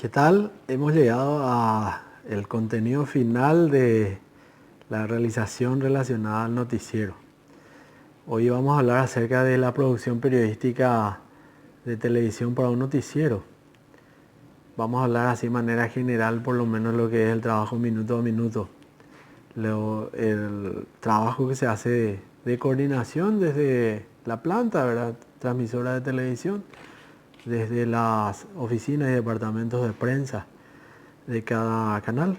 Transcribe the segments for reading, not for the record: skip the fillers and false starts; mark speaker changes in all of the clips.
Speaker 1: ¿Qué tal? Hemos llegado a el contenido final de la realización relacionada al noticiero. Hoy vamos a hablar acerca de la producción periodística de televisión para un noticiero. Vamos a hablar así de manera general, por lo menos lo que es el trabajo minuto a minuto. El trabajo que se hace de coordinación desde la planta, ¿verdad? Transmisora de televisión, desde las oficinas y departamentos de prensa de cada canal.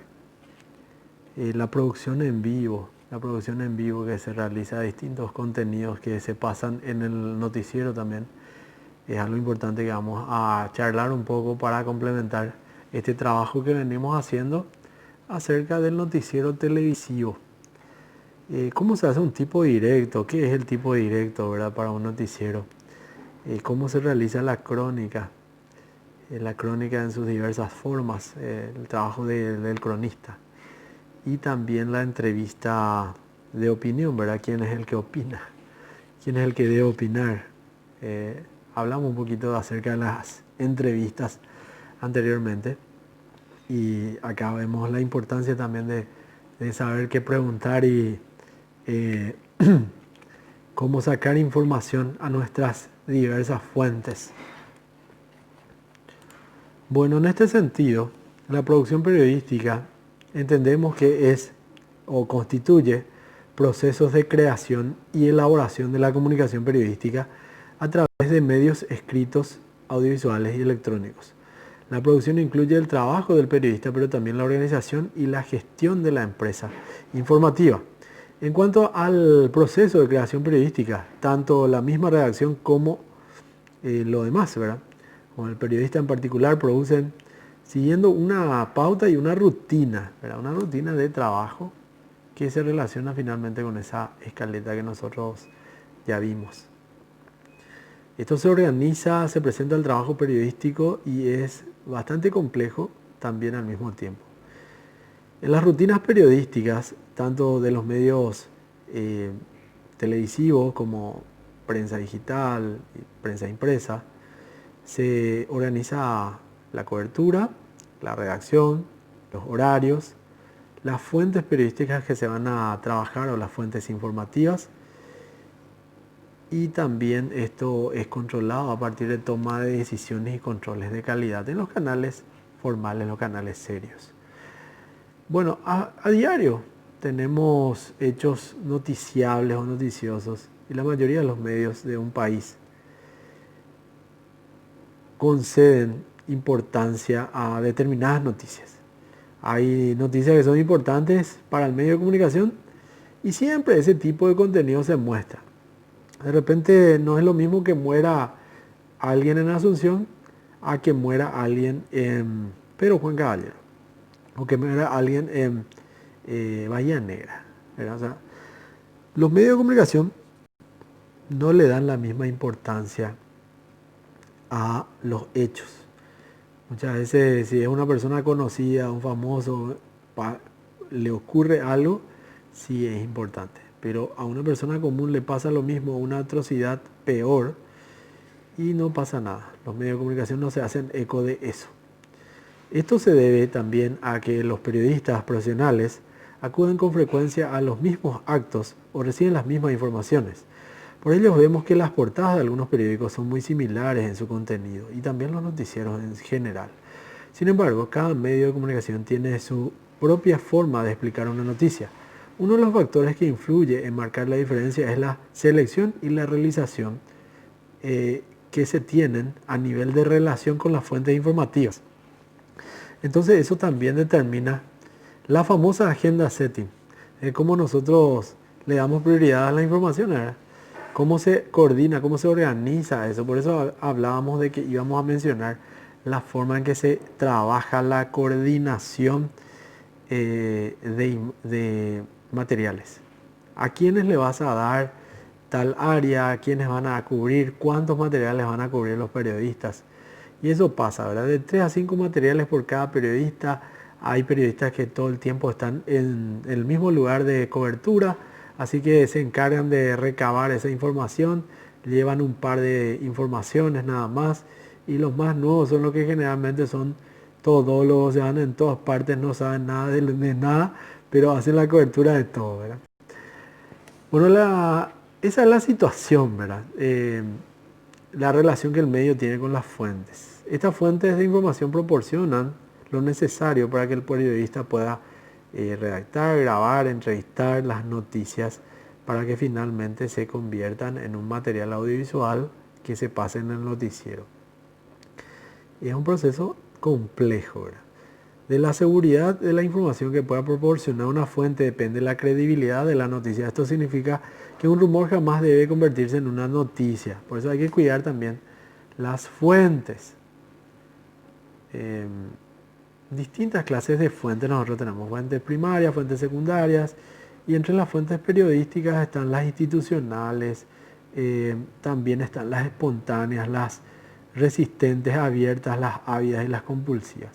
Speaker 1: La producción en vivo que se realiza de distintos contenidos que se pasan en el noticiero también, es algo importante que vamos a charlar un poco para complementar este trabajo que venimos haciendo acerca del noticiero televisivo. ¿Cómo se hace un tipo directo? ¿Qué es el tipo directo, verdad, para un noticiero? ¿Cómo se realiza la crónica? La crónica en sus diversas formas, el trabajo del cronista. Y también la entrevista de opinión, ¿verdad? ¿Quién es el que opina? ¿Quién es el que debe opinar? Hablamos un poquito acerca de las entrevistas anteriormente y acá vemos la importancia también de saber qué preguntar y eh, cómo sacar información a nuestras diversas fuentes. Bueno, en este sentido, la producción periodística entendemos que es o constituye procesos de creación y elaboración de la comunicación periodística a través de medios escritos, audiovisuales y electrónicos. La producción incluye el trabajo del periodista, pero también la organización y la gestión de la empresa informativa. En cuanto al proceso de creación periodística, tanto la misma redacción como lo demás, ¿verdad? Como el periodista en particular, producen siguiendo una pauta y una rutina, ¿verdad? Una rutina de trabajo que se relaciona finalmente con esa escaleta que nosotros ya vimos. Esto se organiza, se presenta el trabajo periodístico y es bastante complejo también al mismo tiempo. En las rutinas periodísticas, tanto de los medios televisivos como prensa digital, prensa impresa, se organiza la cobertura, la redacción, los horarios, las fuentes periodísticas que se van a trabajar o las fuentes informativas, y también esto es controlado a partir de toma de decisiones y controles de calidad en los canales formales, en los canales serios. Bueno, a diario tenemos hechos noticiables o noticiosos y la mayoría de los medios de un país conceden importancia a determinadas noticias. Hay noticias que son importantes para el medio de comunicación y siempre ese tipo de contenido se muestra. De repente no es lo mismo que muera alguien en Asunción a que muera alguien en Pedro Juan Caballero o que muera alguien en Bahía Negra, ¿verdad? O sea, los medios de comunicación no le dan la misma importancia a los hechos. Muchas veces si es una persona conocida, un famoso, le ocurre algo, sí es importante. Pero a una persona común le pasa lo mismo, una atrocidad peor, y no pasa nada. Los medios de comunicación no se hacen eco de eso. Esto se debe también a que los periodistas profesionales acuden con frecuencia a los mismos actos o reciben las mismas informaciones. Por ello vemos que las portadas de algunos periódicos son muy similares en su contenido y también los noticieros en general. Sin embargo, cada medio de comunicación tiene su propia forma de explicar una noticia. Uno de los factores que influye en marcar la diferencia es la selección y la realización que se tienen a nivel de relación con las fuentes informativas. Entonces eso también determina la famosa agenda setting, cómo nosotros le damos prioridad a la información, ¿verdad? Cómo se coordina, cómo se organiza eso. Por eso hablábamos de que íbamos a mencionar la forma en que se trabaja la coordinación de materiales. ¿A quiénes le vas a dar tal área? ¿A quiénes van a cubrir? ¿Cuántos materiales van a cubrir los periodistas? Y eso pasa, ¿verdad? De 3 a 5 materiales por cada periodista. Hay periodistas que todo el tiempo están en el mismo lugar de cobertura, así que se encargan de recabar esa información, llevan un par de informaciones nada más, y los más nuevos son los que generalmente son todólogos, se van en todas partes, no saben nada de nada, pero hacen la cobertura de todo, ¿verdad? Bueno, esa es la situación, ¿verdad? La relación que el medio tiene con las fuentes. Estas fuentes de información proporcionan lo necesario para que el periodista pueda redactar, grabar, entrevistar las noticias para que finalmente se conviertan en un material audiovisual que se pase en el noticiero. Es un proceso complejo, ¿verdad? De la seguridad de la información que pueda proporcionar una fuente depende la credibilidad de la noticia. Esto significa que un rumor jamás debe convertirse en una noticia. Por eso hay que cuidar también las fuentes. Distintas clases de fuentes nosotros tenemos. Fuentes primarias, fuentes secundarias. Y entre las fuentes periodísticas están las institucionales. También están las espontáneas, las resistentes, abiertas, las ávidas y las compulsivas.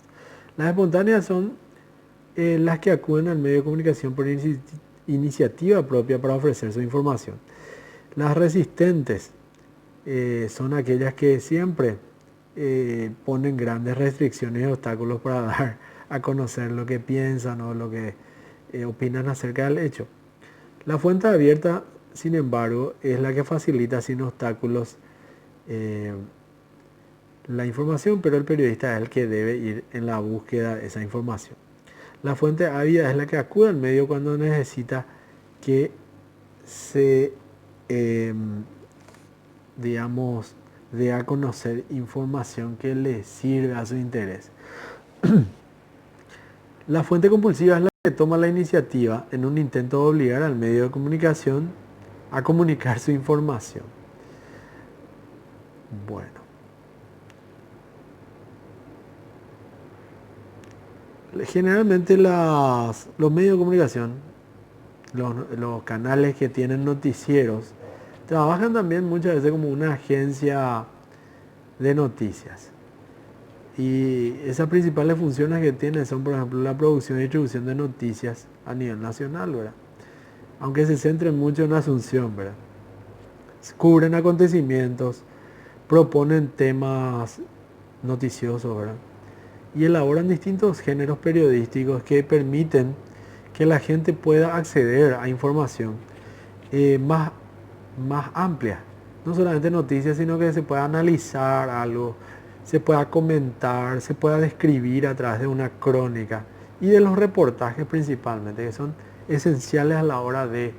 Speaker 1: Las espontáneas son las que acuden al medio de comunicación por iniciativa propia para ofrecer su información. Las resistentes son aquellas que siempre ponen grandes restricciones y obstáculos para dar a conocer lo que piensan o lo que opinan acerca del hecho. La fuente abierta, sin embargo, es la que facilita sin obstáculos la información, pero el periodista es el que debe ir en la búsqueda de esa información. La fuente ávida es la que acude al medio cuando necesita que se, digamos, dé a conocer información que le sirve a su interés. La fuente compulsiva es la que toma la iniciativa en un intento de obligar al medio de comunicación a comunicar su información. Bueno. Generalmente los medios de comunicación, los canales que tienen noticieros, trabajan también muchas veces como una agencia de noticias. Y esas principales funciones que tienen son, por ejemplo, la producción y distribución de noticias a nivel nacional, ¿verdad? Aunque se centren mucho en Asunción, ¿verdad? Cubren acontecimientos, proponen temas noticiosos, ¿verdad? Y elaboran distintos géneros periodísticos que permiten que la gente pueda acceder a información más amplia. No solamente noticias, sino que se pueda analizar algo, se pueda comentar, se pueda describir a través de una crónica y de los reportajes principalmente, que son esenciales a la hora de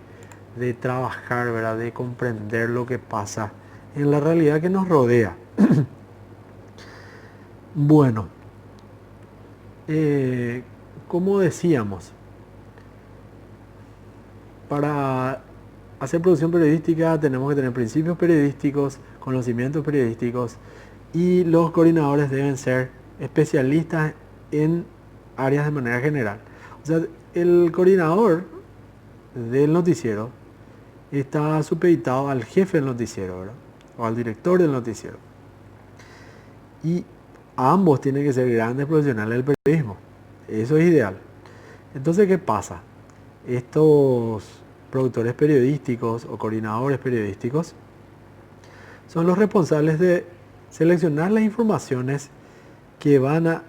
Speaker 1: trabajar, ¿verdad? De comprender lo que pasa en la realidad que nos rodea. Bueno. Como decíamos, para hacer producción periodística tenemos que tener principios periodísticos, conocimientos periodísticos y los coordinadores deben ser especialistas en áreas de manera general. O sea, el coordinador del noticiero está supeditado al jefe del noticiero, ¿verdad? O al director del noticiero. Y ambos tienen que ser grandes profesionales del periodismo. Eso es ideal. Entonces, ¿qué pasa? Estos productores periodísticos o coordinadores periodísticos son los responsables de seleccionar las informaciones que van a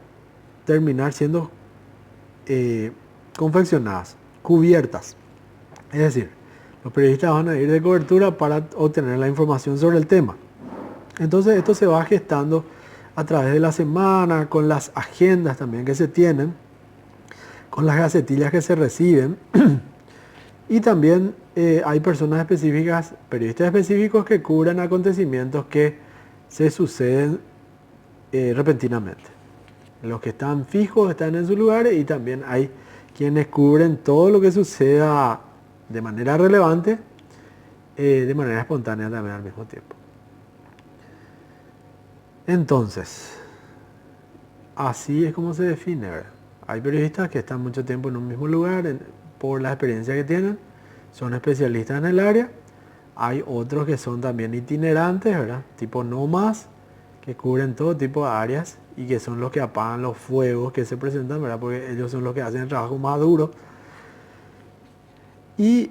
Speaker 1: terminar siendo confeccionadas, cubiertas. Es decir, los periodistas van a ir de cobertura para obtener la información sobre el tema. Entonces, esto se va gestando a través de la semana, con las agendas también que se tienen, con las gacetillas que se reciben. Y también hay personas específicas, periodistas específicos que cubren acontecimientos que se suceden repentinamente. Los que están fijos están en sus lugares y también hay quienes cubren todo lo que suceda de manera relevante, de manera espontánea también al mismo tiempo. Entonces, así es como se define, ¿verdad? Hay periodistas que están mucho tiempo en un mismo lugar por la experiencia que tienen, son especialistas en el área. Hay otros que son también itinerantes, ¿verdad? Tipo nómadas, que cubren todo tipo de áreas y que son los que apagan los fuegos que se presentan, ¿verdad? Porque ellos son los que hacen el trabajo más duro. Y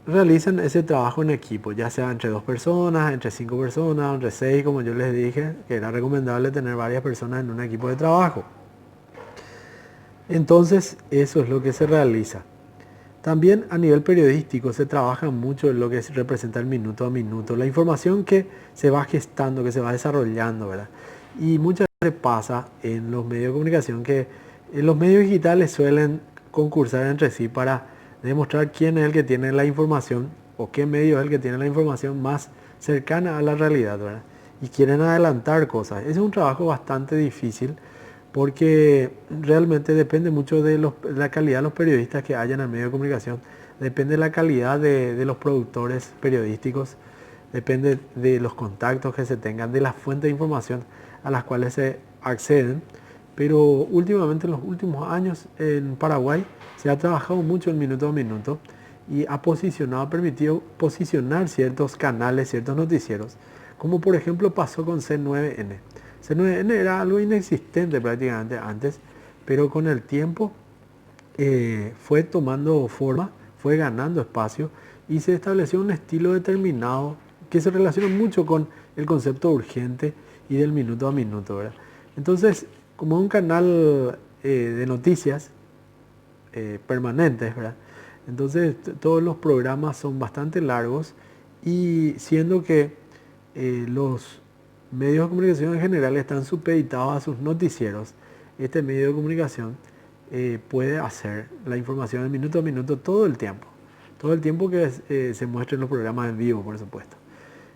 Speaker 1: realizan ese trabajo en equipo, ya sea entre 2 personas, entre 5 personas, entre 6, como yo les dije, que era recomendable tener varias personas en un equipo de trabajo. Entonces, eso es lo que se realiza. También a nivel periodístico se trabaja mucho en lo que representa el minuto a minuto, la información que se va gestando, que se va desarrollando, ¿verdad? Y muchas veces pasa en los medios de comunicación que los medios digitales suelen concursar entre sí para demostrar quién es el que tiene la información o qué medio es el que tiene la información más cercana a la realidad, ¿verdad? Y quieren adelantar cosas. Ese es un trabajo bastante difícil porque realmente depende mucho de la calidad de los periodistas que hayan en el medio de comunicación, depende de la calidad de los productores periodísticos, depende de los contactos que se tengan, de las fuentes de información a las cuales se acceden. Pero últimamente, en los últimos años, en Paraguay se ha trabajado mucho el minuto a minuto y ha permitido posicionar ciertos canales, ciertos noticieros, como por ejemplo pasó con C9N. C9N era algo inexistente prácticamente antes, pero con el tiempo fue tomando forma, fue ganando espacio y se estableció un estilo determinado que se relaciona mucho con el concepto urgente y del minuto a minuto, ¿verdad? Entonces, como un canal de noticias permanentes, ¿verdad? Entonces, todos los programas son bastante largos y siendo que los medios de comunicación en general están supeditados a sus noticieros, este medio de comunicación puede hacer la información de minuto a minuto todo el tiempo que se muestren los programas en vivo, por supuesto.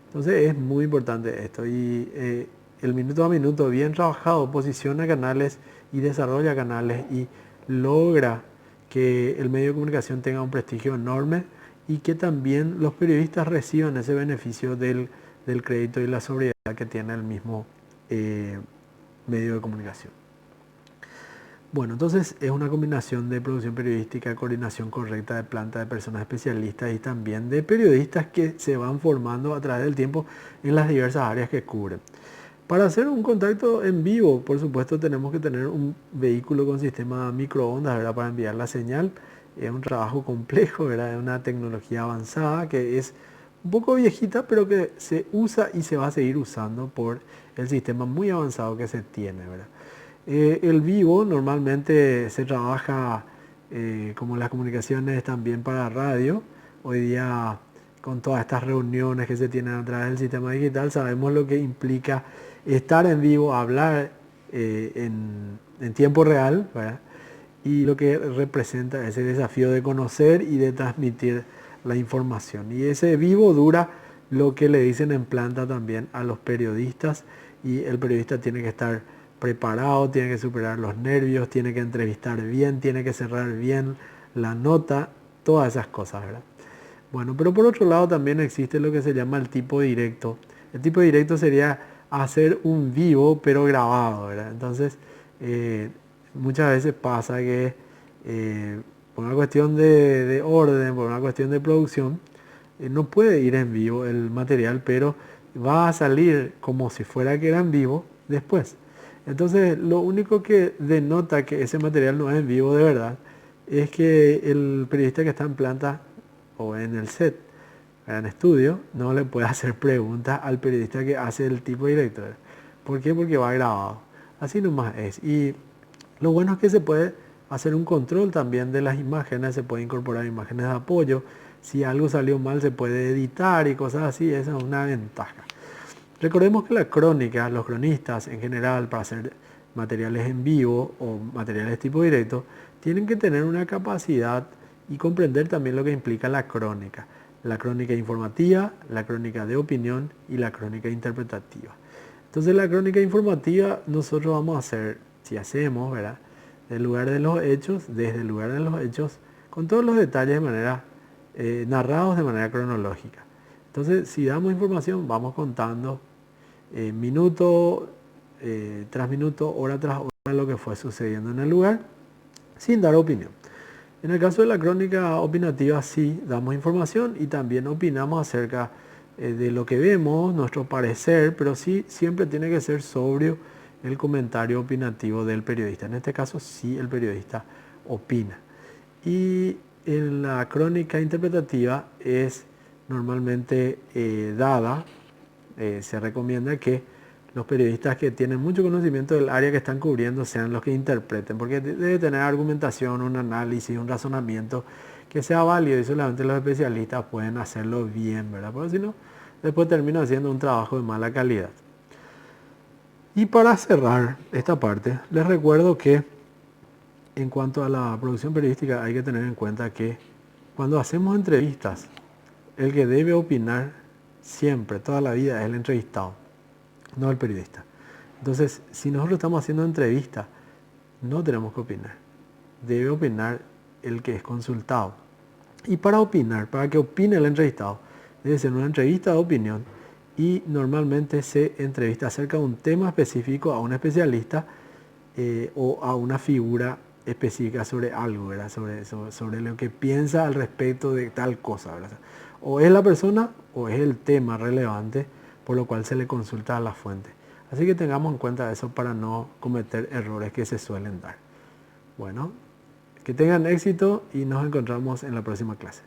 Speaker 1: Entonces es muy importante esto y el minuto a minuto bien trabajado posiciona canales y desarrolla canales y logra que el medio de comunicación tenga un prestigio enorme y que también los periodistas reciban ese beneficio del crédito y la sobriedad que tiene el mismo medio de comunicación. Bueno, entonces es una combinación de producción periodística, coordinación correcta de planta de personas especialistas y también de periodistas que se van formando a través del tiempo en las diversas áreas que cubren. Para hacer un contacto en vivo, por supuesto, tenemos que tener un vehículo con sistema microondas, ¿verdad? Para enviar la señal. Es un trabajo complejo, ¿verdad? Es una tecnología avanzada que es un poco viejita, pero que se usa y se va a seguir usando por el sistema muy avanzado que se tiene, ¿verdad? El vivo normalmente se trabaja como las comunicaciones también para radio. Hoy día con todas estas reuniones que se tienen a través del sistema digital sabemos lo que implica estar en vivo, hablar en tiempo real, ¿verdad? Y lo que representa ese desafío de conocer y de transmitir la información. Y ese vivo dura lo que le dicen en planta también a los periodistas y el periodista tiene que estar preparado, tiene que superar los nervios, tiene que entrevistar bien, tiene que cerrar bien la nota, todas esas cosas, ¿verdad? Bueno, pero por otro lado también existe lo que se llama el tipo directo. El tipo directo sería hacer un vivo pero grabado, ¿verdad? Entonces, muchas veces pasa que por una cuestión de orden, por una cuestión de producción, no puede ir en vivo el material, pero va a salir como si fuera que era en vivo después. Entonces, lo único que denota que ese material no es en vivo de verdad es que el periodista que está en planta o en el set, en estudio, no le puede hacer preguntas al periodista que hace el tipo director. ¿Por qué? Porque va grabado. Así nomás es. Y lo bueno es que se puede hacer un control también de las imágenes, se puede incorporar imágenes de apoyo. Si algo salió mal se puede editar y cosas así, esa es una ventaja. Recordemos que la crónica, los cronistas en general, para hacer materiales en vivo o materiales tipo directo, tienen que tener una capacidad y comprender también lo que implica la crónica. La crónica informativa, la crónica de opinión y la crónica interpretativa. Entonces la crónica informativa nosotros vamos a hacer, si hacemos, ¿verdad? Del lugar de los hechos, desde el lugar de los hechos, con todos los detalles de manera narrados de manera cronológica. Entonces, si damos información, vamos contando minuto tras minuto, hora tras hora, lo que fue sucediendo en el lugar, sin dar opinión. En el caso de la crónica opinativa, sí damos información y también opinamos acerca de lo que vemos, nuestro parecer, pero sí siempre tiene que ser sobrio el comentario opinativo del periodista. En este caso, sí el periodista opina. Y en la crónica interpretativa es normalmente dada, se recomienda que los periodistas que tienen mucho conocimiento del área que están cubriendo sean los que interpreten, porque debe tener argumentación, un análisis, un razonamiento que sea válido y solamente los especialistas pueden hacerlo bien, ¿verdad? Porque si no, después termina haciendo un trabajo de mala calidad. Y para cerrar esta parte, les recuerdo que en cuanto a la producción periodística hay que tener en cuenta que cuando hacemos entrevistas, el que debe opinar siempre, toda la vida, es el entrevistado, no el periodista. Entonces, si nosotros estamos haciendo entrevistas, no tenemos que opinar. Debe opinar el que es consultado. Y para opinar, para que opine el entrevistado, debe ser una entrevista de opinión y normalmente se entrevista acerca de un tema específico a un especialista o a una figura específica sobre algo, ¿verdad? Sobre lo que piensa al respecto de tal cosa, ¿verdad? O es la persona o es el tema relevante por lo cual se le consulta a la fuente. Así que tengamos en cuenta eso para no cometer errores que se suelen dar. Bueno, que tengan éxito y nos encontramos en la próxima clase.